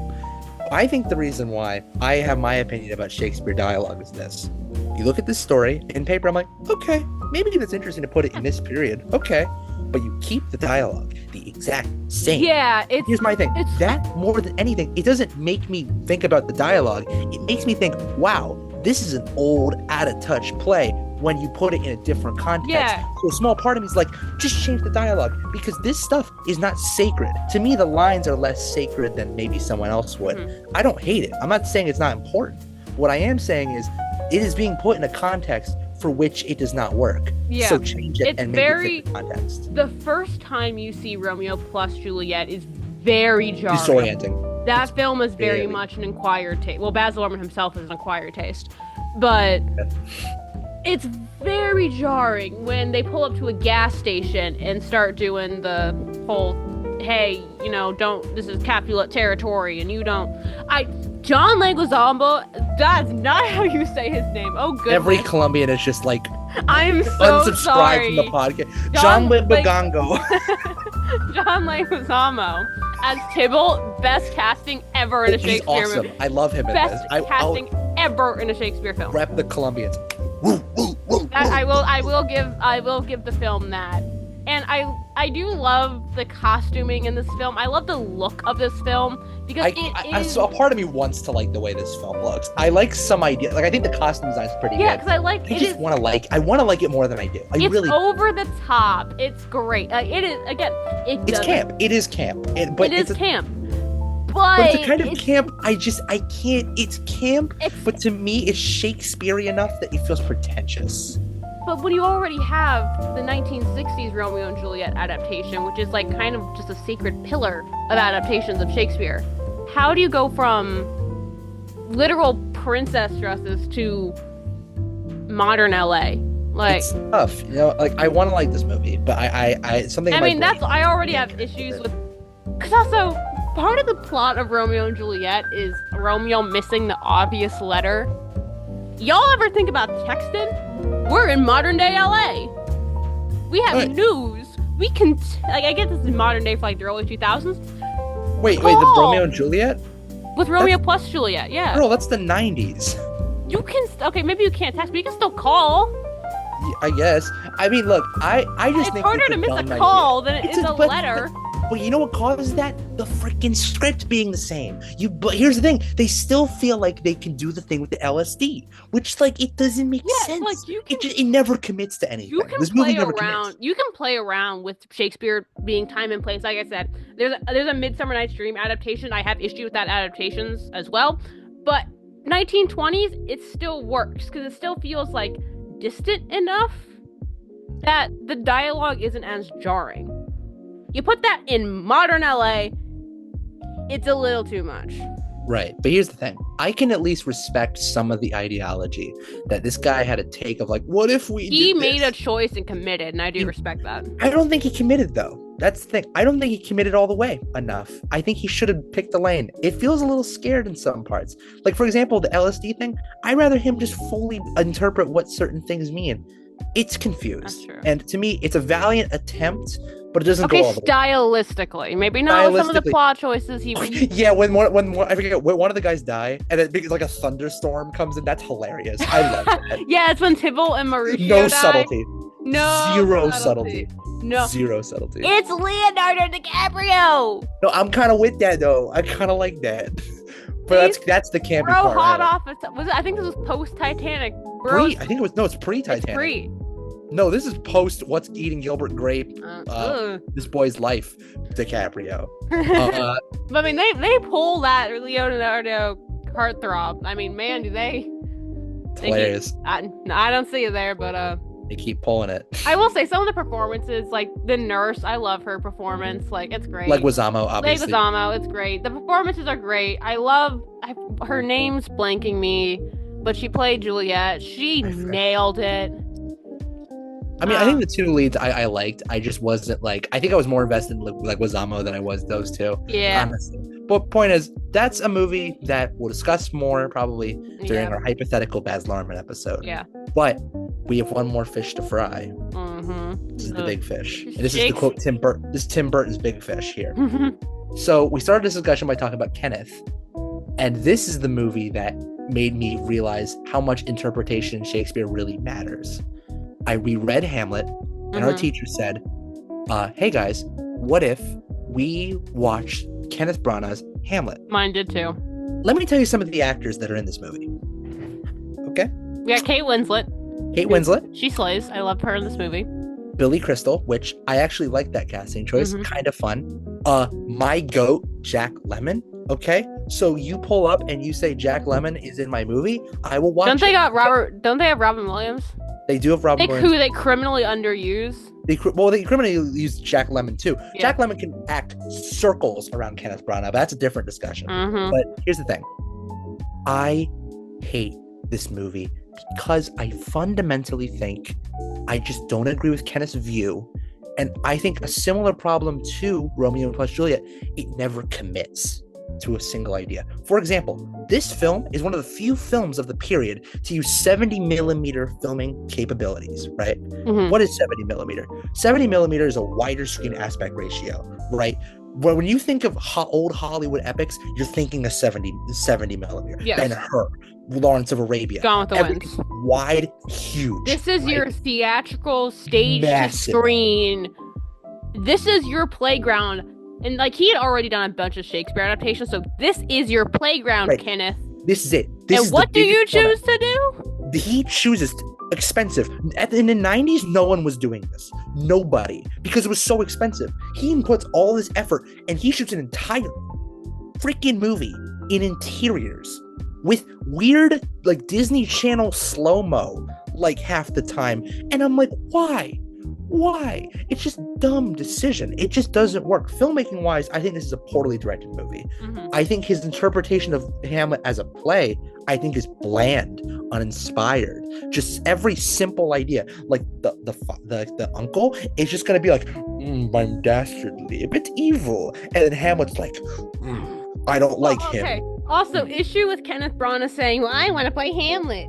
I think the reason why I have my opinion about Shakespeare dialogue is this. You look at this story in paper, I'm like, okay, maybe that's interesting to put it in this period. Okay. But you keep the dialogue the exact same. Yeah, here's my thing. That, more than anything, it doesn't make me think about the dialogue. It makes me think, wow, this is an old, out-of-touch play when you put it in a different context. Yeah. So a small part of me is like, just change the dialogue, because this stuff is not sacred. To me, the lines are less sacred than maybe someone else would. Mm-hmm. I don't hate it. I'm not saying it's not important. What I am saying is it is being put in a context for which it does not work. Yeah. So change it and make it fit the context. The first time you see Romeo plus Juliet is very jarring. Disorienting. That film is very much an acquired taste. Well, Baz Luhrmann himself is an acquired taste. But it's very jarring when they pull up to a gas station and start doing the whole, hey, this is Capulet territory, and you don't. John Leguizamo, that's not how you say his name. Oh, goodness. Every Colombian is just like, I'm so unsubscribe sorry. from the podcast. John Leguizamo. John Leguizamo as Tybalt, best casting ever in a Shakespeare movie. Awesome. I love him in this. Best casting ever in a Shakespeare film. Rep the Colombians. I will give the film that. And I do love the costuming in this film. I love the look of this film because so a part of me wants to like the way this film looks. I like some idea. Like, I think the costume design is pretty good. Yeah, because I want to like it more than I do. It's over the top. It's great. It is, again, it's camp. It is camp. It is camp. But it's a kind of camp. I can't. It's camp, but to me, it's Shakespearean enough that it feels pretentious. But when you already have the 1960s Romeo and Juliet adaptation, which is like kind of just a sacred pillar of adaptations of Shakespeare, how do you go from literal princess dresses to modern LA? Like, it's tough, Like, I want to like this movie, but I something. I already have issues with, because also part of the plot of Romeo and Juliet is Romeo missing the obvious letter. Y'all ever think about texting? We're in modern day LA. We have news. We can I guess this is modern day for like the early 2000s. Wait, the Romeo and Juliet? With Romeo plus Juliet, yeah. Girl, that's the 90s. You can maybe you can't text, but you can still call. Yeah, I guess. I mean, look, I just think it's harder to miss a call than it is a letter. But you know what causes that? The freaking script being the same. But here's the thing: they still feel like they can do the thing with the LSD, which it doesn't make sense. Like it never commits to anything. This movie never commits. You can play around with Shakespeare being time and place. Like I said, there's a Midsummer Night's Dream adaptation. I have issue with that adaptations as well. But 1920s, it still works because it still feels like distant enough that the dialogue isn't as jarring. You put that in modern LA, it's a little too much. Right. But here's the thing. I can at least respect some of the ideology that this guy had a take of, like, what if he made a choice and committed, and I do respect that. I don't think he committed, though. That's the thing. I don't think he committed all the way enough. I think he should have picked the lane. It feels a little scared in some parts. Like, for example, the LSD thing, I'd rather him just fully interpret what certain things mean. It's confused. That's true. And to me, it's a valiant attempt, but it doesn't go all the way. Stylistically, maybe not some of the plot choices he. Yeah, when I forget when one of the guys die, and it like a thunderstorm comes in, that's hilarious. I love it. Yeah, it's when Tybalt and Mauricio No die. subtlety. No. Zero subtlety. No. Zero subtlety. It's Leonardo DiCaprio. No, I'm kind of with that though. I kind of like that. that's the campy bro part. hot Right? off. I think this was post Titanic. Bro, I think it was it's pre-Titanic. It's pre. No, this is post What's Eating Gilbert Grape. This boy's life, DiCaprio. But I mean, they pull that Leonardo heartthrob. I mean, man, do they? It's hilarious. I don't see it there, but they keep pulling it. I will say some of the performances, like the nurse, I love her performance. Like it's great. Leguizamo, obviously. Leguizamo, it's great. The performances are great. Her name's blanking me, but she played Juliet. She nailed it. I mean, I think the two leads I liked. I just wasn't like, I think I was more invested in Leguizamo than I was those two. Yeah. Honestly. But point is, that's a movie that we'll discuss more probably during our hypothetical Baz Luhrmann episode. Yeah. But we have one more fish to fry. Mm-hmm. This is the big fish. And this is the quote Tim Burton. This is Tim Burton's big fish here. So we started this discussion by talking about Kenneth. And this is the movie that made me realize how much interpretation in Shakespeare really matters. I reread Hamlet, and our teacher said, hey guys, what if we watched Kenneth Branagh's Hamlet? Mine did too. Let me tell you some of the actors that are in this movie. Okay? We got Kate Winslet. She slays. I love her in this movie. Billy Crystal, which I actually like that casting choice. Kind of fun. My goat, Jack Lemmon. Okay? So you pull up and you say Jack Lemmon is in my movie, I will watch Don't they have Robin Williams? They do have Robin Williams. Who they criminally underuse. They criminally use Jack Lemmon too. Yeah. Jack Lemmon can act circles around Kenneth Branagh, but that's a different discussion. But here's the thing. I hate this movie because I fundamentally think I just don't agree with Kenneth's view. And I think a similar problem to Romeo plus Juliet, it never commits to a single idea. For example, this film is one of the few films of the period to use 70 millimeter filming capabilities, right? What is 70 millimeter? 70 millimeter is a wider screen aspect ratio, right? When you think of old Hollywood epics, you're thinking of 70 millimeter. Yes. Ben-Hur, Lawrence of Arabia. Gone with the Wind. Wide, huge. This is right? your theatrical stage Massive. screen. This is your playground. And like he had already done a bunch of Shakespeare adaptations, so this is your playground, right. Kenneth. This is it. And what do you choose to do? He chooses expensive. In the 90s, no one was doing this. Nobody. Because it was so expensive. He puts all this effort and he shoots an entire freaking movie in interiors with weird, like Disney Channel slow-mo, like half the time. And I'm like, why? Why? It's just dumb decision. It just doesn't work. Filmmaking wise, I think this is a poorly directed movie. I think his interpretation of Hamlet as a play, I think is bland, uninspired. Just every simple idea, like the uncle is just gonna be like, I'm dastardly, a bit evil, and then Hamlet's like, I don't like him. Also, issue with Kenneth Branagh saying, well, I want to play Hamlet.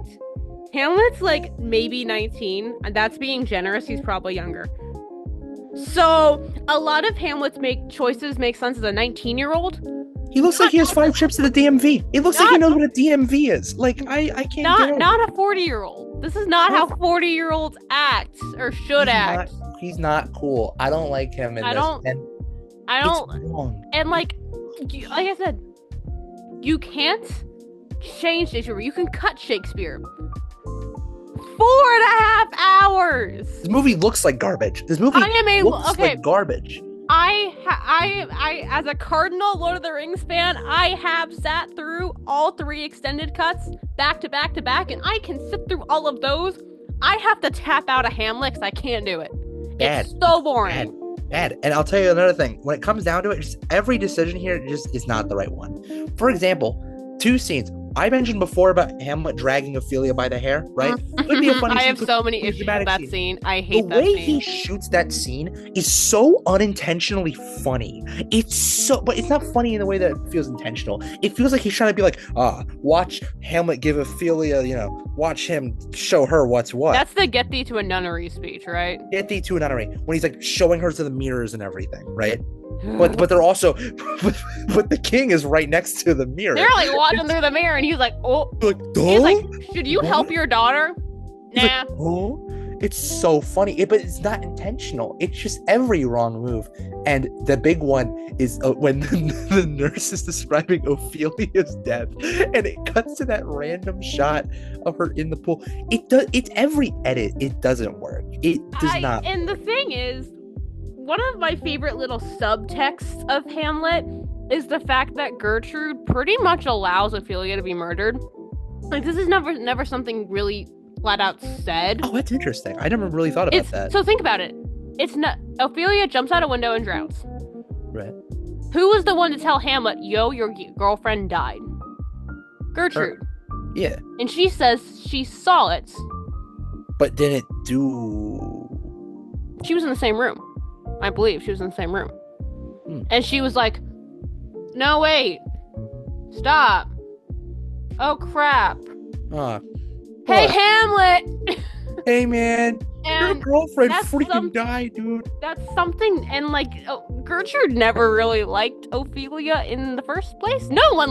Hamlet's like maybe 19, and that's being generous. He's probably younger. So a lot of Hamlet's choices make sense as a 19-year-old. He looks like he has 5 trips to the DMV. It looks like he knows what a DMV is. Like I can't. Not a 40-year-old. This is not how 40-year-olds act or should act. He's not cool. I don't like him in this. I don't. And like I said, you can't change Shakespeare. You can cut Shakespeare. 4.5 hours. This movie looks like garbage. This movie looks like garbage. I as a Cardinal Lord of the Rings fan, I have sat through all 3 extended cuts back to back to back, and I can sit through all of those. I have to tap out of Hamlet because I can't do it. Bad. It's so boring. Bad. And I'll tell you another thing. When it comes down to it, just every decision here just is not the right one. For example, 2 scenes. I mentioned before about Hamlet dragging Ophelia by the hair, right? Could be a funny I have so many issues with that scene. I hate that scene. The way he shoots that scene is so unintentionally funny. But it's not funny in the way that it feels intentional. It feels like he's trying to be like, watch Hamlet give Ophelia, watch him show her what's what. That's the get thee to a nunnery speech, right? Get thee to a nunnery. When he's like showing her to the mirrors and everything, right? But they're also, but the king is right next to the mirror. They're like watching through the mirror, and he's like, "Oh." Like, he's like, "Should you help your daughter?" Nah. Like, oh. It's so funny, but it's not intentional. It's just every wrong move. And the big one is when the nurse is describing Ophelia's death, and it cuts to that random shot of her in the pool. It's every edit. It doesn't work. It does not. And the thing is, one of my favorite little subtexts of Hamlet is the fact that Gertrude pretty much allows Ophelia to be murdered. Like, this is never something really flat out said. Oh, that's interesting. I never really thought about that. So think about it. It's not Ophelia jumps out a window and drowns. Right. Who was the one to tell Hamlet, "Yo, your girlfriend died"? Gertrude. Yeah. And she says she saw it. But didn't do. She was in the same room. I believe she was in the same room. And she was like, "No, wait. Stop. Oh, crap. Hey, Hamlet!" Hey, man. Your girlfriend freaking died, dude. That's something, and like, Gertrude never really liked Ophelia in the first place. No one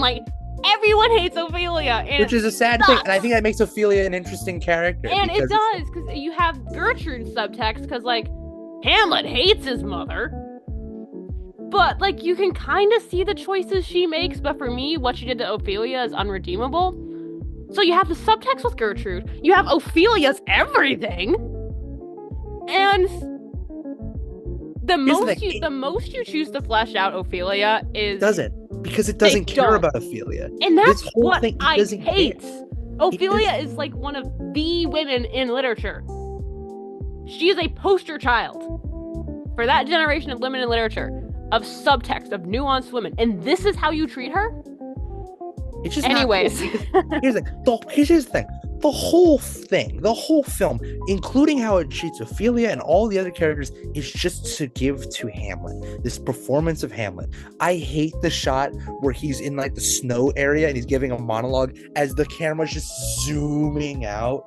everyone hates Ophelia. And which is a sad thing, and I think that makes Ophelia an interesting character. And it does, because you have Gertrude's subtext, because, Hamlet hates his mother. But, you can kind of see the choices she makes, but for me, what she did to Ophelia is unredeemable. So you have the subtext with Gertrude, you have Ophelia's everything, and the most you choose to flesh out Ophelia is... Because it doesn't care about Ophelia. And that's what I hate. Ophelia is one of the women in literature. She is a poster child for that generation of women in literature, of subtext, of nuanced women. And this is how you treat her? It's just anyways. Here's the thing. The whole film, including how it treats Ophelia and all the other characters, is just to give to Hamlet, this performance of Hamlet. I hate the shot where he's in the snow area and he's giving a monologue as the camera's just zooming out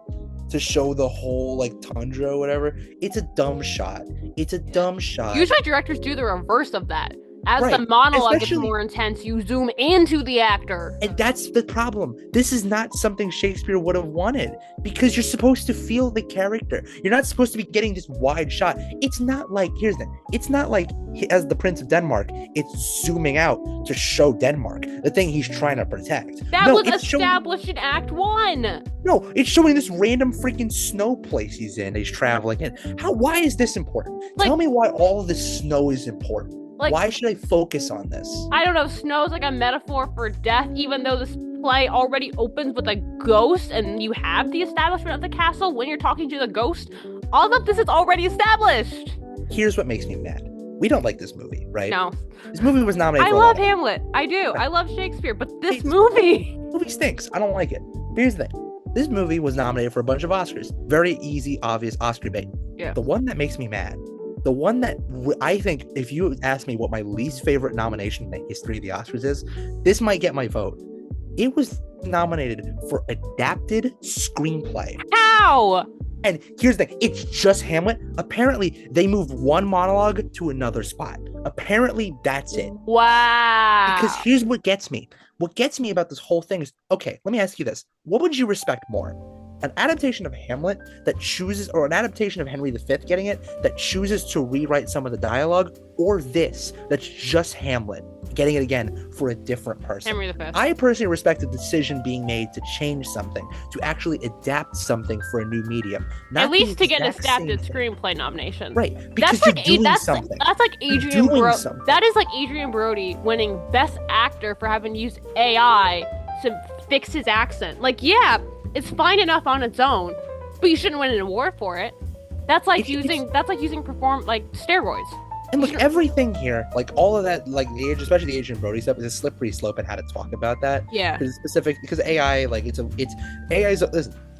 to show the whole tundra or whatever. It's a dumb shot. Usually directors do the reverse of that. As the monologue gets more intense, you zoom into the actor. And that's the problem. This is not something Shakespeare would have wanted, because you're supposed to feel the character. You're not supposed to be getting this wide shot. It's not here's the thing. It's not as the Prince of Denmark, it's zooming out to show Denmark, the thing he's trying to protect. That was established in Act 1. No, it's showing this random freaking snow place he's in, he's traveling in. Why is this important? Tell me why all of this snow is important. Why should I focus on this? I don't know. Snow's a metaphor for death, even though this play already opens with a ghost and you have the establishment of the castle when you're talking to the ghost. All of this is already established. Here's what makes me mad. We don't like this movie, right? No. This movie was nominated for I love Hamlet. I do. Right. I love Shakespeare, but this movie stinks. I don't like it. Here's the thing. This movie was nominated for a bunch of Oscars. Very easy, obvious Oscar bait. Yeah. The one that makes me mad, the one that I think, if you ask me what my least favorite nomination in the history of the Oscars is, this might get my vote. It was nominated for Adapted Screenplay. How? And here's the thing. It's just Hamlet. Apparently, they moved one monologue to another spot. Apparently, that's it. Wow. Because here's what gets me. What gets me about this whole thing is, okay, let me ask you this. What would you respect more? An adaptation of Hamlet that chooses, or an adaptation of Henry V getting it, that chooses to rewrite some of the dialogue, or this, that's just Hamlet getting it again for a different person? Henry V. I personally respect the decision being made to change something, to actually adapt something for a new medium. At least to get an adapted screenplay nomination. Right, because you're doing something. That's like Adrian Brody. That is like Adrian Brody winning Best Actor for having used AI to fix his accent. It's fine enough on its own, but you shouldn't win an award for it. That's like using steroids. And look, everything here, all of that, especially the Adrian Brody stuff, is a slippery slope and how to talk about that. Yeah. Because AI, listen,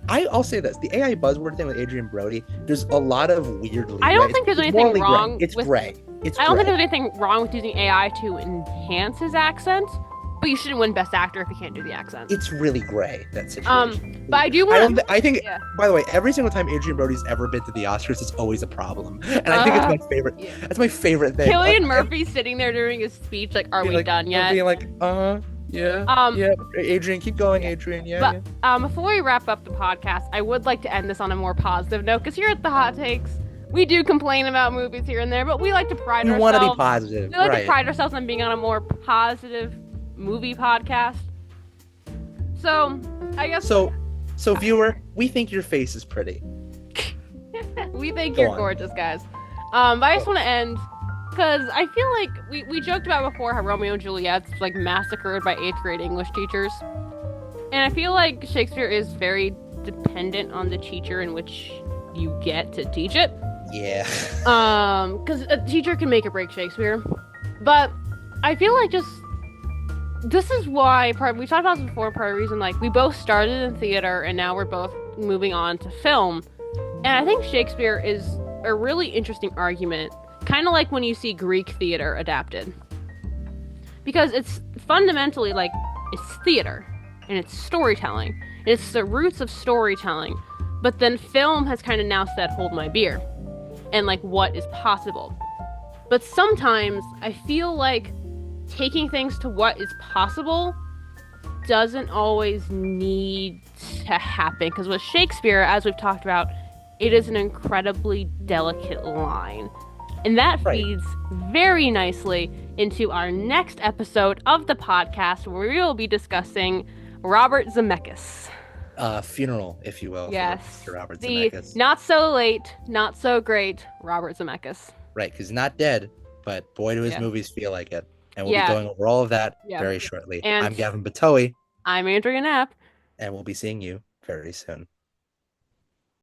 I'll say this: the AI buzzword thing with Adrian Brody, there's a lot of weird. I don't think there's anything wrong. It's gray. I don't think there's anything wrong with using AI to enhance his accent. But you shouldn't win Best Actor if you can't do the accent. It's really gray, that situation. But I do want to... I think, by the way, every single time Adrian Brody's ever been to the Oscars, it's always a problem. And I think it's my favorite. Yeah. That's my favorite thing. Cillian Murphy sitting there during his speech, are we done yet? Being Yeah. Um, Yeah. Adrian, keep going, yeah. Adrian. Yeah. But Yeah. before we wrap up the podcast, I would like to end this on a more positive note because here at the Hot Takes, we do complain about movies here and there, but we like to pride We want to be ourselves. positive, We like to right? pride ourselves on being on a more positive movie podcast. So, I guess So viewer, we think your face is pretty. we think Go you're on. gorgeous, guys. But I just want to end because I feel like we joked about before how Romeo and Juliet's like massacred by eighth grade English teachers. And I feel like Shakespeare is very dependent on the teacher in which you get to teach it. Yeah. Because a teacher can make or break Shakespeare. But I feel like just this is why we talked about this before. Part of the reason, like we both started in theater and now we're both moving on to film. And I think Shakespeare is a really interesting argument, kind of like when you see Greek theater adapted, because it's fundamentally like it's theater and it's storytelling. It's the roots of storytelling, but then film has kind of now said, "Hold my beer," and like what is possible. But sometimes I feel like taking things to what is possible doesn't always need to happen, because with Shakespeare, as we've talked about, it is an incredibly delicate line. And that feeds very nicely into our next episode of the podcast, where we will be discussing Robert Zemeckis. Funeral, if you will. Yes. For Robert the Zemeckis. not so late, not so great Robert Zemeckis. Right, because he's not dead, but boy, do his movies feel like it. And we'll Yeah. be going over all of that Yeah. very shortly. And I'm Gavin Batoey, I'm Andrea Knapp. and we'll be seeing you very soon.